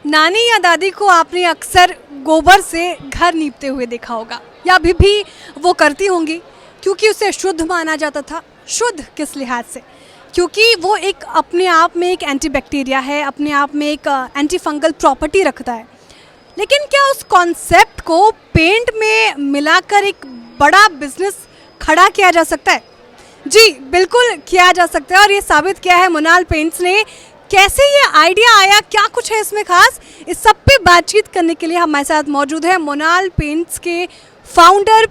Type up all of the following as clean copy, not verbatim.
नानी या दादी को आपने अक्सर गोबर से घर नीपते हुए देखा होगा या अभी भी वो करती होंगी, क्योंकि उसे शुद्ध माना जाता था। शुद्ध किस लिहाज से? क्योंकि वो एक अपने आप में एक एंटीबैक्टीरिया है, अपने आप में एक एंटी फंगल प्रॉपर्टी रखता है। लेकिन क्या उस कॉन्सेप्ट को पेंट में मिलाकर एक बड़ा बिजनेस खड़ा किया जा सकता है? जी बिल्कुल किया जा सकता है, और ये साबित किया है मोनाल पेंट्स ने। कैसे ये आइडिया आया, क्या कुछ है इसमें खास, इस सब पे बातचीत करने के लिए हमारे साथ मौजूद है मोनाल पेंट्स के फाउंडर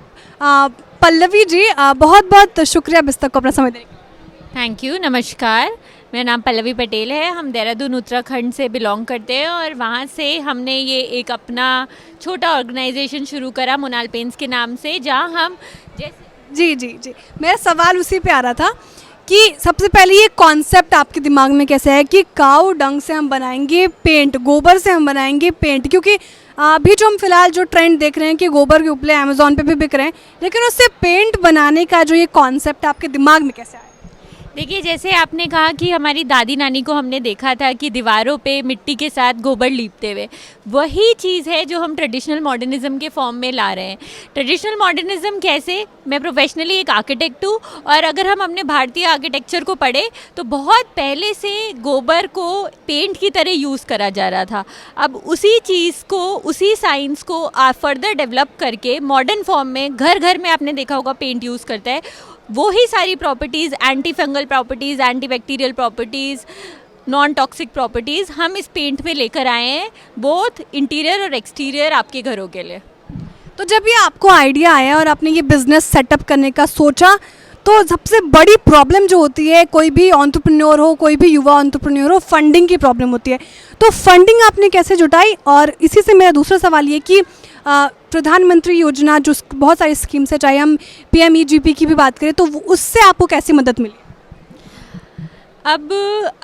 पल्लवी जी। बहुत बहुत शुक्रिया बिस्तक को अपना समय देने के लिए। थैंक यू, नमस्कार। मेरा नाम पल्लवी पटेल है। हम देहरादून उत्तराखंड से बिलोंग करते हैं और वहाँ से हमने ये एक अपना छोटा ऑर्गेनाइजेशन शुरू करा मोनाल पेंट्स के नाम से, जहाँ हम जी जी जी, मेरा सवाल उसी पे आ रहा था कि सबसे पहले ये कॉन्सेप्ट आपके दिमाग में कैसे है कि काऊ डंग से हम बनाएंगे पेंट, गोबर से हम बनाएंगे पेंट? क्योंकि अभी जो हम फिलहाल जो ट्रेंड देख रहे हैं कि गोबर के उपले अमेज़ॉन पे भी बिक रहे हैं, लेकिन उससे पेंट बनाने का जो ये कॉन्सेप्ट आपके दिमाग में कैसे आया? देखिए, जैसे आपने कहा कि हमारी दादी नानी को हमने देखा था कि दीवारों पे मिट्टी के साथ गोबर लीपते हुए, वही चीज़ है जो हम ट्रेडिशनल मॉडर्निज़्म के फॉर्म में ला रहे हैं। ट्रेडिशनल मॉडर्निज़्म कैसे? मैं प्रोफेशनली एक आर्किटेक्ट हूँ, और अगर हम अपने भारतीय आर्किटेक्चर को पढ़े तो बहुत पहले से गोबर को पेंट की तरह यूज़ करा जा रहा था। अब उसी चीज़ को, उसी साइंस को फर्दर डेवलप करके मॉडर्न फॉर्म में घर घर में आपने देखा होगा पेंट यूज़ करता है। वो ही सारी properties, anti fungal properties, anti bacterial properties, non toxic properties हम इस पेंट में लेकर आए हैं, बोथ इंटीरियर और एक्सटीरियर आपके घरों के लिए। तो जब ये आपको आइडिया आया और आपने ये बिज़नेस सेटअप करने का सोचा, तो सबसे बड़ी प्रॉब्लम जो होती है, कोई भी एंटरप्रेन्योर हो, कोई भी युवा एंटरप्रेन्योर हो, फंडिंग की प्रॉब्लम होती है। तो फंडिंग आपने कैसे जुटाई? और इसी से मेरा दूसरा सवाल ये कि प्रधानमंत्री योजना जो बहुत सारी स्कीम्स है, चाहे हम PMEGP की भी बात करें, तो उससे आपको कैसी मदद मिली? अब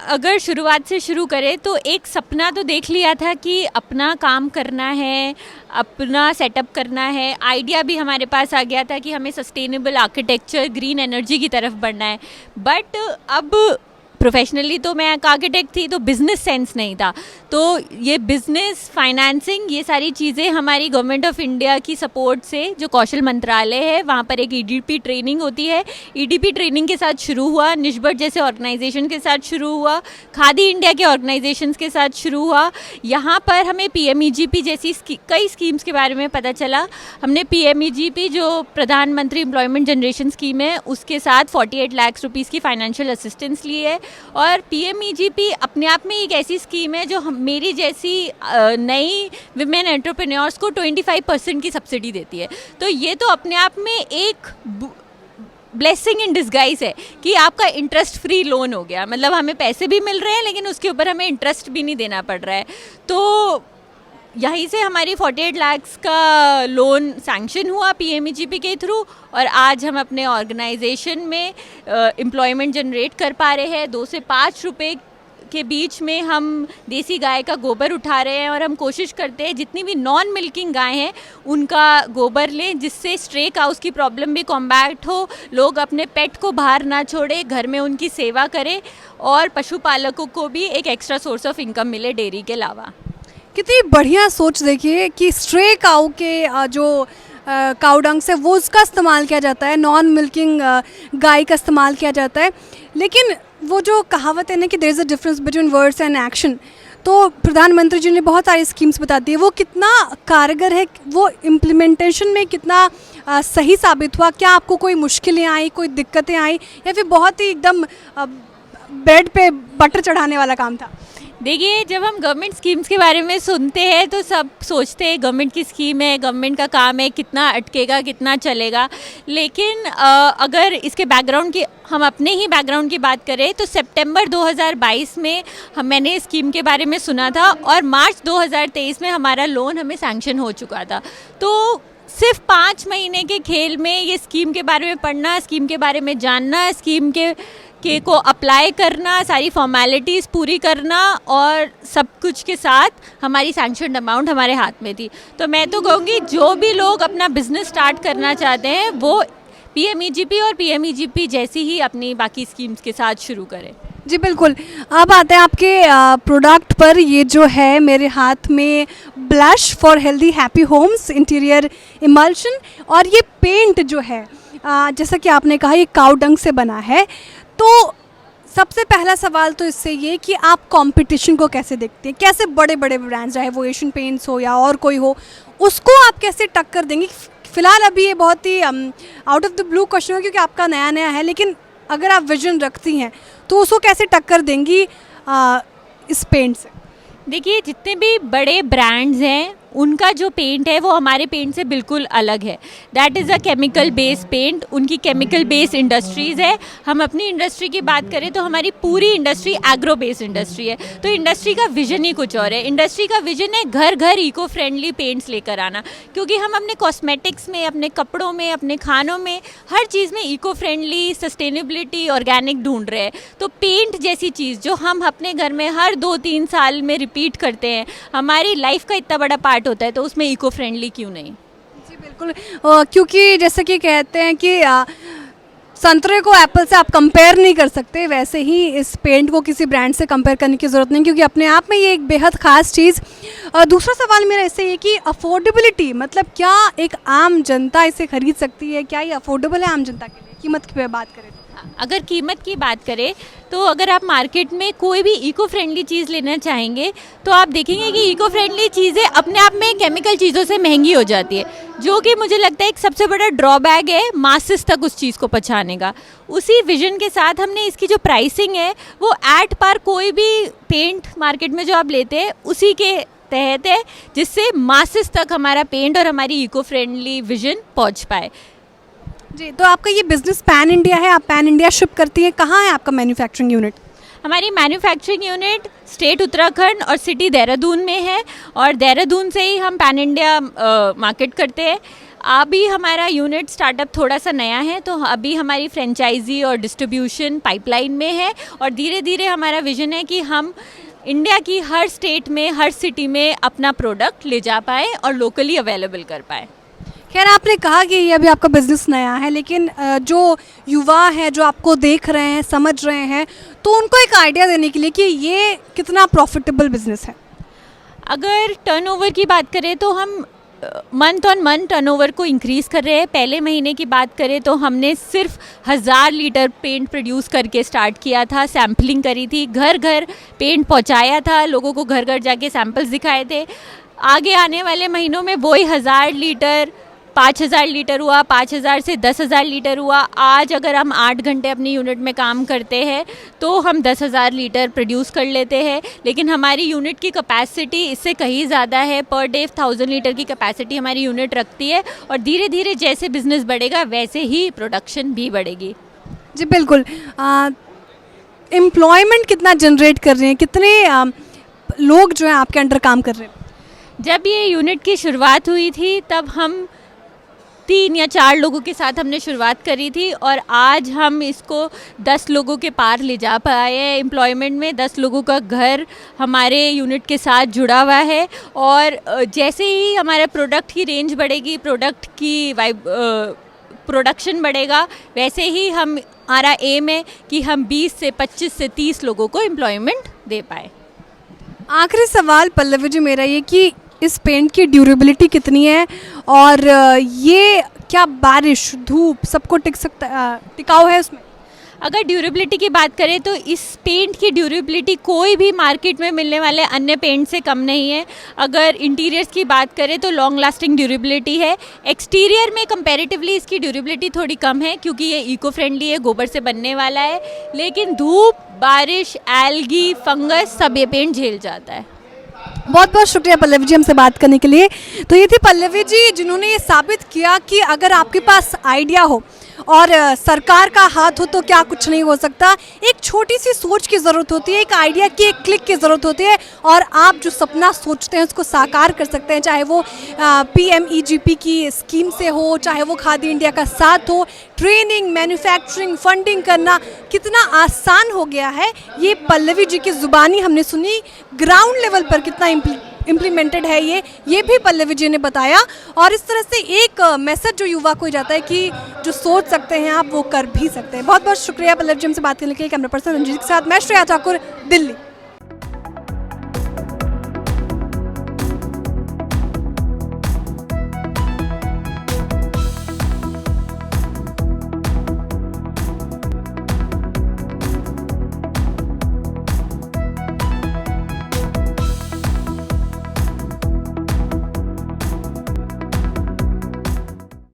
अगर शुरुआत से शुरू करें तो एक सपना तो देख लिया था कि अपना काम करना है, अपना सेटअप करना है। आइडिया भी हमारे पास आ गया था कि हमें सस्टेनेबल आर्किटेक्चर, ग्रीन एनर्जी की तरफ बढ़ना है। बट अब प्रोफेशनली तो मैं एक आर्किटेक्ट थी, तो बिज़नेस सेंस नहीं था। तो ये बिज़नेस, फाइनेंसिंग, ये सारी चीज़ें हमारी गवर्नमेंट ऑफ इंडिया की सपोर्ट से, जो कौशल मंत्रालय है, वहाँ पर एक EDP ट्रेनिंग होती है। EDP ट्रेनिंग के साथ शुरू हुआ, निष्बट जैसे ऑर्गेनाइजेशन के साथ शुरू हुआ, खादी इंडिया के ऑर्गेनाइजेशंस के साथ शुरू हुआ। यहाँ पर हमें PMEGP जैसी कई स्कीम्स के बारे में पता चला। हमने PMEGP जो प्रधानमंत्री एम्प्लॉयमेंट जनरेशन स्कीम है, उसके साथ 48 लाख रुपीज़ की फाइनेंशियल असिस्टेंस ली है। और PMEGP अपने आप में एक ऐसी स्कीम है जो मेरी जैसी नई विमेन एंटरप्रेन्योर्स को 25% की सब्सिडी देती है। तो ये तो अपने आप में एक ब्लेसिंग इन डिस्गाइज है कि आपका इंटरेस्ट फ्री लोन हो गया। मतलब हमें पैसे भी मिल रहे हैं, लेकिन उसके ऊपर हमें इंटरेस्ट भी नहीं देना पड़ रहा है। तो यहीं से हमारी 48 लाख का लोन सैंक्शन हुआ PMEGP के थ्रू, और आज हम अपने ऑर्गेनाइजेशन में एम्प्लॉयमेंट जनरेट कर पा रहे हैं। 2 से 5 रुपए के बीच में हम देसी गाय का गोबर उठा रहे हैं, और हम कोशिश करते हैं जितनी भी नॉन मिल्किंग गाय हैं उनका गोबर लें, जिससे स्ट्रे काउस की प्रॉब्लम भी कॉम्बैट हो, लोग अपने पेट को बाहर ना छोड़े, घर में उनकी सेवा करें, और पशुपालकों को भी एक एक्स्ट्रा सोर्स ऑफ इनकम मिले डेयरी के अलावा। कितनी बढ़िया सोच देखिए कि स्ट्रे काऊ के जो काऊ डंग से वो उसका इस्तेमाल किया जाता है, नॉन मिल्किंग गाय का इस्तेमाल किया जाता है। लेकिन वो जो कहावत है ना कि there is a difference between words and action, तो प्रधानमंत्री जी ने बहुत सारी स्कीम्स बता दी है, वो कितना कारगर है, वो इम्प्लीमेंटेशन में कितना सही साबित हुआ? क्या आपको कोई मुश्किलें आई, कोई दिक्कतें आई, या फिर बहुत ही एकदम ब्रेड पे बटर चढ़ाने वाला काम था? देखिए, जब हम गवर्नमेंट स्कीम्स के बारे में सुनते हैं तो सब सोचते हैं गवर्नमेंट की स्कीम है, गवर्नमेंट का काम है, कितना अटकेगा, कितना चलेगा। लेकिन अगर इसके बैकग्राउंड की, हम अपने ही बैकग्राउंड की बात करें तो सितंबर 2022 में मैंने स्कीम के बारे में सुना था, और मार्च 2023 में हमारा लोन हमें सैंक्शन हो चुका था। तो सिर्फ 5 महीने के खेल में ये स्कीम के बारे में पढ़ना, स्कीम के बारे में जानना, स्कीम के को अप्लाई करना, सारी फॉर्मेलिटीज़ पूरी करना, और सब कुछ के साथ हमारी सैंक्शन अमाउंट हमारे हाथ में थी। तो मैं तो कहूँगी जो भी लोग अपना बिजनेस स्टार्ट करना चाहते हैं वो PMEGP और PMEGP जैसी ही अपनी बाकी स्कीम्स के साथ शुरू करें। जी बिल्कुल। अब आते हैं आपके प्रोडक्ट पर। ये जो है मेरे हाथ में blush for healthy happy homes interior emulsion, और ये पेंट जो है जैसा कि आपने कहा ये काऊ डंग से बना है। तो सबसे पहला सवाल तो इससे ये कि आप कंपटीशन को कैसे देखते हैं? कैसे बड़े बड़े ब्रांड्स, चाहे वो एशियन पेंट्स हो या और कोई हो, उसको आप कैसे टक्कर देंगे? फिलहाल अभी ये बहुत ही out of the blue question है क्योंकि आपका नया नया है, लेकिन अगर आप विजन रखती हैं तो उसको कैसे टक्कर देंगी इस पेंट से? देखिए, जितने भी बड़े ब्रांड्स हैं उनका जो पेंट है वो हमारे पेंट से बिल्कुल अलग है। That is a chemical based paint. उनकी केमिकल बेस्ड इंडस्ट्रीज़ है। हम अपनी इंडस्ट्री की बात करें तो हमारी पूरी इंडस्ट्री एग्रो बेस्ड इंडस्ट्री है। तो इंडस्ट्री का विजन ही कुछ और है। इंडस्ट्री का विजन है घर घर इको फ्रेंडली पेंट्स लेकर आना, क्योंकि हम अपने कॉस्मेटिक्स में, अपने कपड़ों में, अपने खानों में, हर चीज़ में इको फ्रेंडली, सस्टेनेबिलिटी, ऑर्गेनिक ढूंढ रहे हैं। तो पेंट जैसी चीज़ जो हम अपने घर में हर 2-3 साल में रिपीट करते हैं, हमारी लाइफ का इतना बड़ा पार्ट होता है, तो उसमें इको फ्रेंडली क्यों नहीं? जी बिल्कुल। क्योंकि जैसे कि कहते हैं कि संतरे को एप्पल से आप कंपेयर नहीं कर सकते, वैसे ही इस पेंट को किसी ब्रांड से कंपेयर करने की ज़रूरत नहीं, क्योंकि अपने आप में ये एक बेहद ख़ास चीज़। दूसरा सवाल मेरा इससे ये कि अफोर्डेबिलिटी, मतलब क्या एक आम जनता इसे खरीद सकती है? क्या ये अफोर्डेबल है आम जनता के लिए, कीमत की बात करें तो? अगर कीमत की बात करें तो अगर आप मार्केट में कोई भी इको फ्रेंडली चीज़ लेना चाहेंगे तो आप देखेंगे कि इको फ्रेंडली चीज़ें अपने आप में केमिकल चीज़ों से महंगी हो जाती है, जो कि मुझे लगता है एक सबसे बड़ा ड्रॉबैक है मासेस तक उस चीज़ को पहुंचाने का। उसी विजन के साथ हमने इसकी जो प्राइसिंग है वो एट पर कोई भी पेंट मार्केट में जो आप लेते हैं उसी के तहत है, जिससे मासेस तक हमारा पेंट और हमारी इको फ्रेंडली विजन पहुँच पाए। जी, तो आपका ये बिज़नेस पैन इंडिया है, आप पैन इंडिया शिप करती हैं। कहाँ है आपका मैन्युफैक्चरिंग यूनिट? हमारी मैन्युफैक्चरिंग यूनिट स्टेट उत्तराखंड और सिटी देहरादून में है, और देहरादून से ही हम पैन इंडिया मार्केट करते हैं। अभी हमारा यूनिट स्टार्टअप थोड़ा सा नया है, तो अभी हमारी फ्रेंचाइजी और डिस्ट्रीब्यूशन पाइपलाइन में है, और धीरे धीरे हमारा विजन है कि हम इंडिया की हर स्टेट में, हर सिटी में अपना प्रोडक्ट ले जा पाए और लोकली अवेलेबल कर पाए। खैर, आपने कहा कि ये अभी आपका बिज़नेस नया है, लेकिन जो युवा है जो आपको देख रहे हैं, समझ रहे हैं, तो उनको एक आइडिया देने के लिए कि ये कितना प्रॉफिटेबल बिज़नेस है। अगर टर्नओवर की बात करें तो हम मंथ ऑन मंथ टर्नओवर को इंक्रीज़ कर रहे हैं। पहले महीने की बात करें तो हमने सिर्फ 1000 लीटर पेंट प्रोड्यूस करके स्टार्ट किया था, सैम्पलिंग करी थी, घर घर पेंट पहुंचाया था, लोगों को घर घर जाके सैंपल्स दिखाए थे। आगे आने वाले महीनों में वही 1000 लीटर 5000 लीटर हुआ, 5000 से 10,000 लीटर हुआ। आज अगर हम 8 घंटे अपनी यूनिट में काम करते हैं तो हम 10,000 लीटर प्रोड्यूस कर लेते हैं, लेकिन हमारी यूनिट की कैपेसिटी इससे कहीं ज़्यादा है। पर डे 1000 लीटर की कैपेसिटी हमारी यूनिट रखती है, और धीरे धीरे जैसे बिज़नेस बढ़ेगा वैसे ही प्रोडक्शन भी बढ़ेगी। जी बिल्कुल। एम्प्लॉयमेंट कितना जनरेट कर रहे हैं, कितने लोग जो हैं आपके अंडर काम कर रहे हैं? जब ये यूनिट की शुरुआत हुई थी तब हम 3 या 4 लोगों के साथ हमने शुरुआत करी थी, और आज हम इसको 10 लोगों के पार ले जा पाए हैं एम्प्लॉयमेंट में। 10 लोगों का घर हमारे यूनिट के साथ जुड़ा हुआ है, और जैसे ही हमारे प्रोडक्ट की रेंज बढ़ेगी, प्रोडक्ट की प्रोडक्शन बढ़ेगा, वैसे ही हमारा एम है कि हम 20 से 25 से 30 लोगों को एम्प्लॉयमेंट दे पाए। आखिरी सवाल पल्लवी जी मेरा ये कि इस पेंट की ड्यूरेबिलिटी कितनी है, और ये क्या बारिश, धूप सबको टिकाऊ है उसमें? अगर ड्यूरेबिलिटी की बात करें तो इस पेंट की ड्यूरेबिलिटी कोई भी मार्केट में मिलने वाले अन्य पेंट से कम नहीं है। अगर इंटीरियर्स की बात करें तो लॉन्ग लास्टिंग ड्यूरेबिलिटी है। एक्सटीरियर में कंपैरेटिवली इसकी ड्यूरेबिलिटी थोड़ी कम है, क्योंकि ये इको फ्रेंडली है, गोबर से बनने वाला है, लेकिन धूप, बारिश, एल्गी, फंगस सब ये पेंट झेल जाता है। बहुत बहुत शुक्रिया पल्लवी जी हमसे बात करने के लिए। तो ये थी पल्लवी जी जिन्होंने ये साबित किया कि अगर आपके पास आइडिया हो और सरकार का हाथ हो तो क्या कुछ नहीं हो सकता। एक छोटी सी सोच की ज़रूरत होती है, एक आइडिया की एक क्लिक की ज़रूरत होती है, और आप जो सपना सोचते हैं उसको साकार कर सकते हैं, चाहे वो PMEGP की स्कीम से हो, चाहे वो खादी इंडिया का साथ हो। ट्रेनिंग, मैन्युफैक्चरिंग, फंडिंग करना कितना आसान हो गया है, ये पल्लवी जी की ज़ुबानी हमने सुनी। ग्राउंड लेवल पर कितना इम्प्लीमेंटेड है ये भी पल्लवी जी ने बताया। और इस तरह से एक मैसेज जो युवा को जाता है कि जो सोच सकते हैं आप वो कर भी सकते हैं। बहुत बहुत शुक्रिया पल्लवी जी हमसे बात करने के लिए। कैमरा पर्सन रंजीत के साथ मैं श्रेया ठाकुर, दिल्ली।